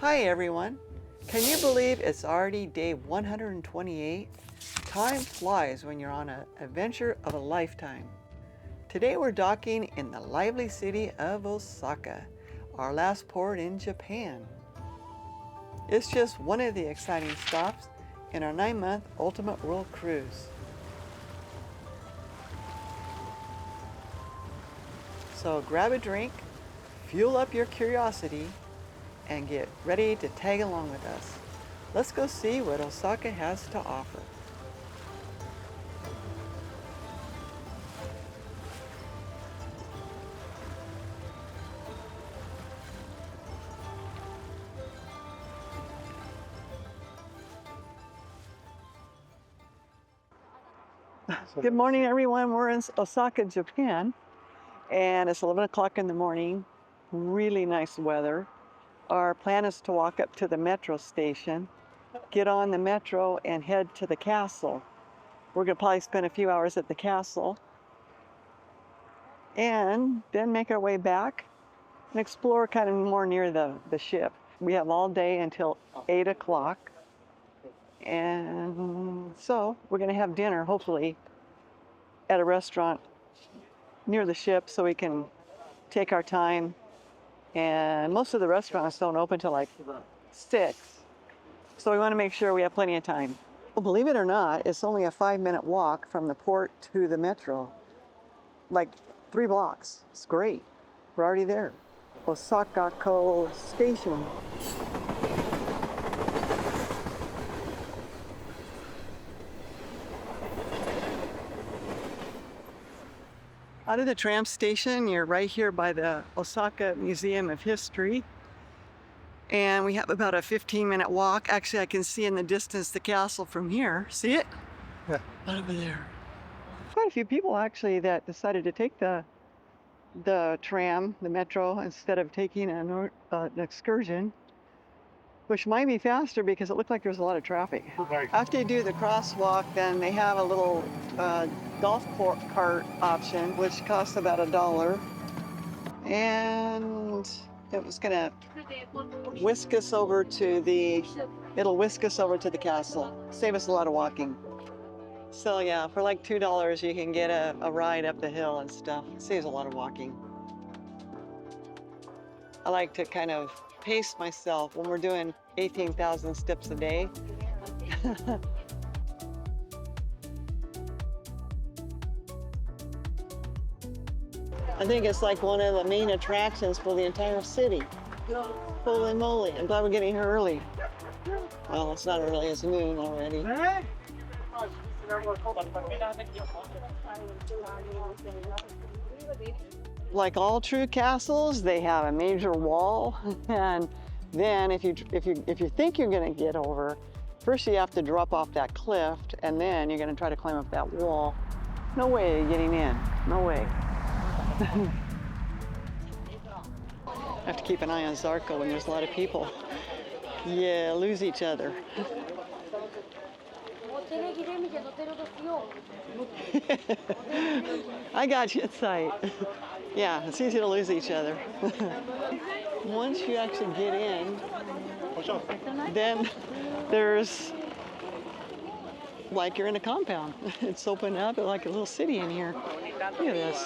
Hi everyone. Can you believe it's already day 128? Time flies when you're on an adventure of a lifetime. Today we're docking in the lively city of Osaka, our last port in Japan. It's just one of the exciting stops in our 9-month Ultimate World Cruise. So grab a drink, fuel up your curiosity, and get ready to tag along with us. Let's go see what Osaka has to offer. Good morning, everyone. We're in Osaka, Japan, and it's 11 o'clock in the morning. Really nice weather. Our plan is to walk up to the metro station, get on the metro, and head to the castle. We're going to probably spend a few hours at the castle, and then make our way back and explore kind of more near the ship. We have all day until 8 o'clock, and so we're going to have dinner, hopefully, at a restaurant near the ship so we can take our time. And most of the restaurants don't open till like 6. So we want to make sure we have plenty of time. Well, believe it or not, it's only a 5-minute walk from the port to the metro. Like 3 blocks. It's great. We're already there. Osaka Castle Station. Out of the tram station, you're right here by the Osaka Museum of History. And we have about a 15-minute walk. Actually, I can see in the distance the castle from here. See it? Yeah. Right over there. Quite a few people actually that decided to take the tram, the metro, instead of taking an excursion, which might be faster because it looked like there's a lot of traffic. Right. After you do the crosswalk, then they have a little golf cart option, which costs about $1. And it was gonna whisk us over to the castle. Save us a lot of walking. So yeah, for like $2 you can get a ride up the hill and stuff. Saves a lot of walking. I like to kind of pace myself when we're doing 18,000 steps a day. I think it's like one of the main attractions for the entire city. Holy moly, I'm glad we're getting here early. Well, it's not early, it's noon already. Like all true castles, they have a major wall, and then if you think you're going to get over, first you have to drop off that cliff, and then you're going to try to climb up that wall. No way you're getting in. No way. I have to keep an eye on Zarko when there's a lot of people. Yeah, lose each other. I got you at sight. Yeah, it's easy to lose each other. Once you actually get in, then there's like you're in a compound. It's open up like a little city in here. Look at this.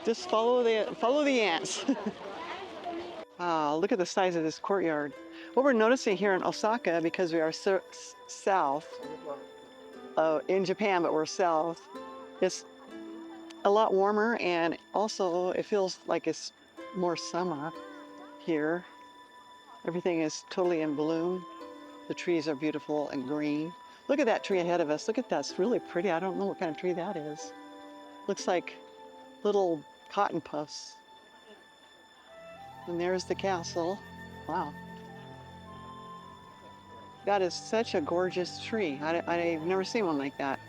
Just follow the ants. Look at the size of this courtyard. What we're noticing here in Osaka, because we are south in Japan, but we're south, it's a lot warmer, and also it feels like it's more summer here. Everything is totally in bloom. The trees are beautiful and green. Look at that tree ahead of us. Look at that. It's really pretty. I don't know what kind of tree that is. Looks like little cotton puffs. And there's the castle. Wow. That is such a gorgeous tree. I've never seen one like that.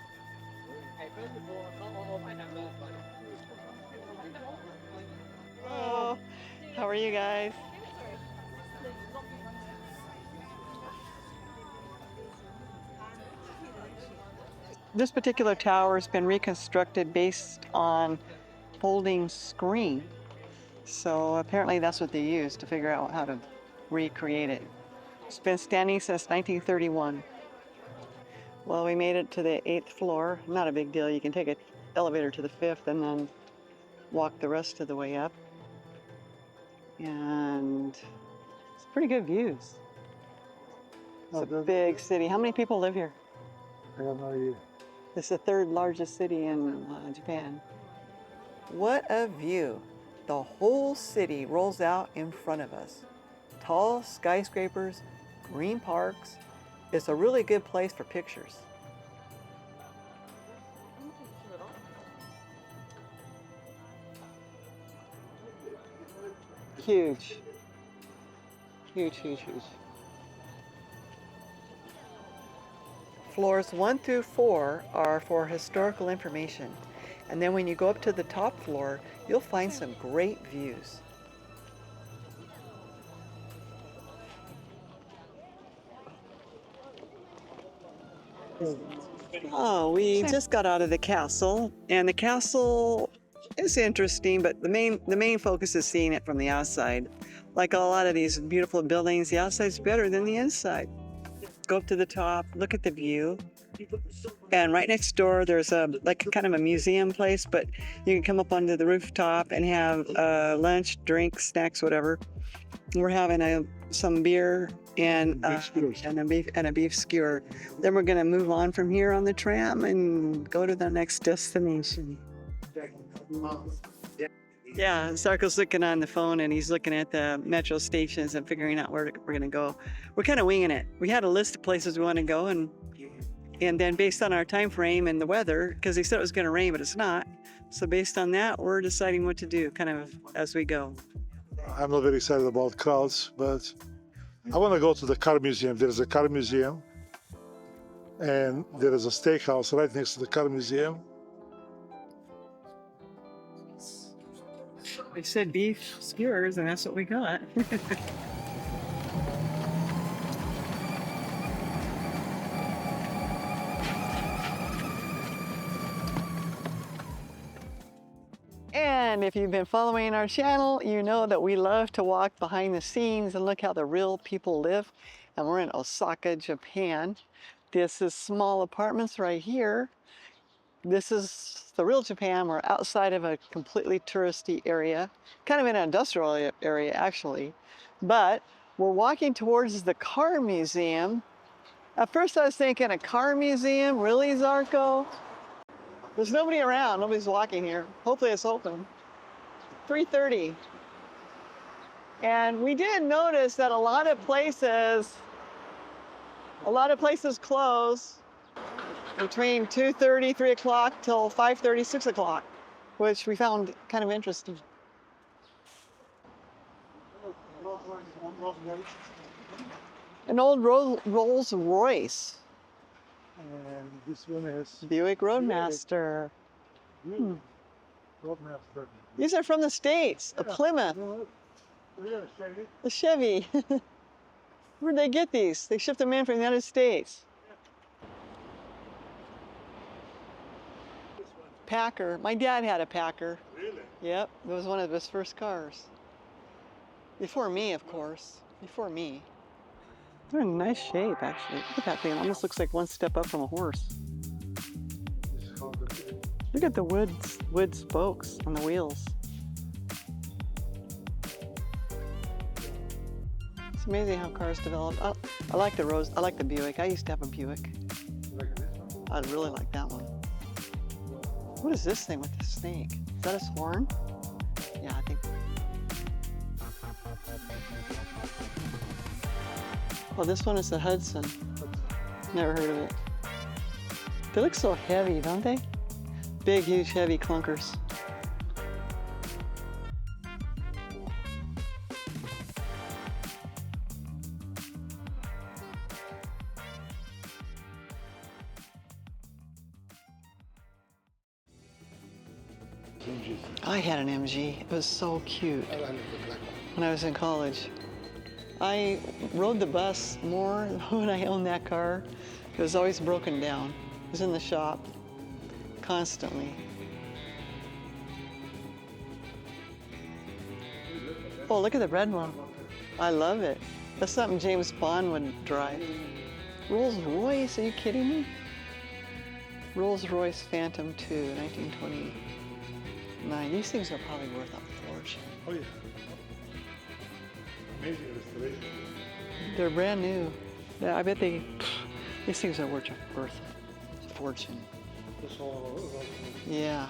Hello. How are you guys? This particular tower has been reconstructed based on folding screen. So apparently that's what they use to figure out how to recreate it. It's been standing since 1931. Well, we made it to the 8th floor. Not a big deal. You can take an elevator to the 5th and then walk the rest of the way up. And it's pretty good views. It's a big city. How many people live here? I have no idea. It's the 3rd largest city in Japan. What a view. The whole city rolls out in front of us. Tall skyscrapers, green parks. It's a really good place for pictures. Huge. Huge, huge, huge. Floors 1 through 4 are for historical information. And then when you go up to the top floor, you'll find some great views. Oh, we just got out of the castle, and the castle is interesting, but the main focus is seeing it from the outside. Like a lot of these beautiful buildings, the outside's better than the inside. Go up to the top, look at the view. And right next door, there's a kind of a museum place, but you can come up onto the rooftop and have lunch, drinks, snacks, whatever. We're having some beer and a beef skewer. Then we're going to move on from here on the tram and go to the next destination. Yeah, Sarko's looking on the phone and he's looking at the metro stations and figuring out where we're going to go. We're kind of winging it. We had a list of places we want to go, and then based on our time frame and the weather, because they said it was going to rain, but it's not. So based on that, we're deciding what to do kind of as we go. I'm not very excited about crowds, but I want to go to the car museum. There's a car museum, and there is a steakhouse right next to the car museum. They said beef skewers, and that's what we got. And if you've been following our channel, you know that we love to walk behind the scenes and look how the real people live. And we're in Osaka, Japan. This is small apartments right here. This is the real Japan. We're outside of a completely touristy area, kind of in an industrial area actually. But we're walking towards the car museum. At first I was thinking, a car museum? Really, Zarko? There's nobody around, nobody's walking here. Hopefully it's open. 3:30. And we did notice that a lot of places close between 2:30, 3 o'clock till 5:30, 6 o'clock, which we found kind of interesting. An old Rolls Royce. And this one is Buick Roadmaster. Roadmaster. These are from the States, a Plymouth. A Chevy. Where'd they get these? They shipped them in from the United States. Packer. My dad had a Packer. Really? Yep, it was one of his first cars. Before me, of course. Before me. They're in nice shape, actually. Look at that thing. It almost looks like one step up from a horse. Look at the wood spokes on the wheels. It's amazing how cars develop. I like the Buick. I used to have a Buick. I really like that one. What is this thing with the snake? Is that a swan? Yeah, I think. Oh, this one is the Hudson. Never heard of it. They look so heavy, don't they? Big, huge, heavy clunkers. I had an MG. It was so cute when I was in college. I rode the bus more when I owned that car. It was always broken down. It was in the shop constantly. Oh, look at the red one. I love it. That's something James Bond would drive. Rolls Royce, are you kidding me? Rolls Royce Phantom 2, 1929. These things are probably worth a fortune. Oh yeah. Amazing restoration. They're brand new. Yeah, I bet these things are worth a fortune. This whole, Yeah.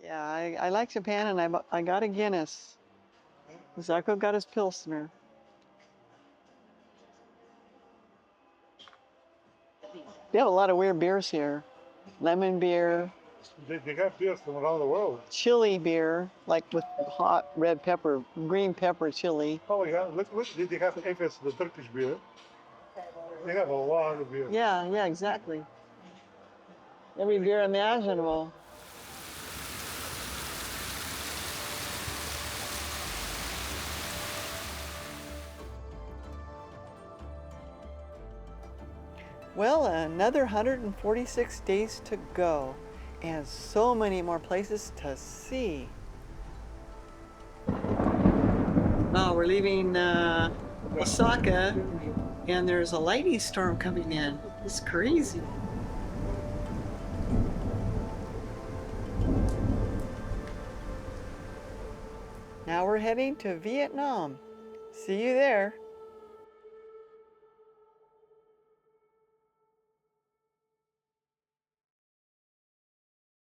Yeah, I like Japan, and I got a Guinness. Zarko got his Pilsner. They have a lot of weird beers here. Lemon beer, they got beers from around the world. chili beer, like with hot red pepper, green pepper chili. Oh yeah, look, they have Efes, the Turkish beer. They have a lot of beer. Yeah, yeah, exactly. Every beer imaginable. Well, another 146 days to go, and so many more places to see. Oh, we're leaving Osaka, and there's a lightning storm coming in. It's crazy. Now we're heading to Vietnam. See you there.